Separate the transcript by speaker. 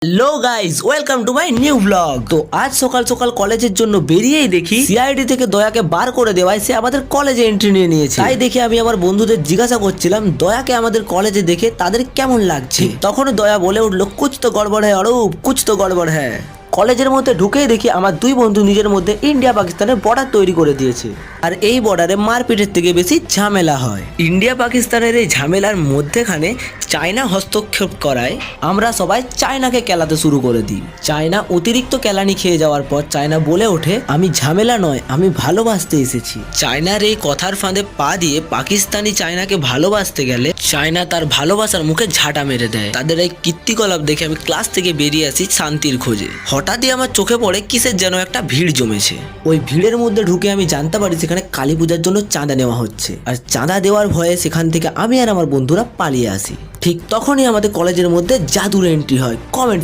Speaker 1: Hello guys, welcome to my new blog. তো আজ সকাল সকাল কলেজের জন্য বেরিয়েই দেখি সিআইডি থেকে দয়াকে বার করে দেওয়ায় সে আমাদের কলেজে এন্ট্রি নিয়ে নিয়েছে। তাই দেখে আমি আমার বন্ধুদের জিজ্ঞাসা করছিলাম দয়াকে আমাদের কলেজে দেখে তাদের কেমন লাগছে। তখন দয়া বলে উঠলো কুছ তো গড়বড় হ্যায় অরূপ, কুছ তো গড়বড় হ্যায়। কলেজের মধ্যে ঢুকেই দেখি আমার দুই বন্ধু নিজের মধ্যে ইন্ডিয়া পাকিস্তানের বর্ডার তৈরি করে দিয়েছে। আর এই বর্ডারে মারপিটের থেকে বেশি ঝামেলা হয়। ইন্ডিয়া পাকিস্তানের এই ঝামেলার মধ্যেখানে চায়না হস্তক্ষেপ করায় আমরা সবাই চায়নাকে কেলাতে শুরু করে দিই। চায়না অতিরিক্ত কেলানি খেয়ে যাওয়ার পর চায়না বলে ওঠে আমি ঝামেলা নয়, আমি ভালোবাসতে এসেছি। চায়নার এই কথার ফাঁদে পা দিয়ে পাকিস্তানি চায়নাকে ভালোবাসতে গেলে চায়না তার ভালোবাসার মুখে ঝাঁটা মেরে দেয়। তাদের এই কীর্তিকলাপ দেখে আমি ক্লাস থেকে বেরিয়ে আসি শান্তির খোঁজে। হঠাৎই আমার চোখে পড়ে কিসের যেন একটা ভিড় জমেছে। ওই ভিড়ের মধ্যে ঢুকে আমি জানতে পারি সেখানে কালী পূজার জন্য চাঁদা নেওয়া হচ্ছে। আর চাঁদা দেওয়ার ভয়ে সেখান থেকে আমি আর আমার বন্ধুরা পালিয়ে আসি। ঠিক তখনই আমাদের কলেজের মধ্যে জাদুর এন্ট্রি হয়। কমেন্ট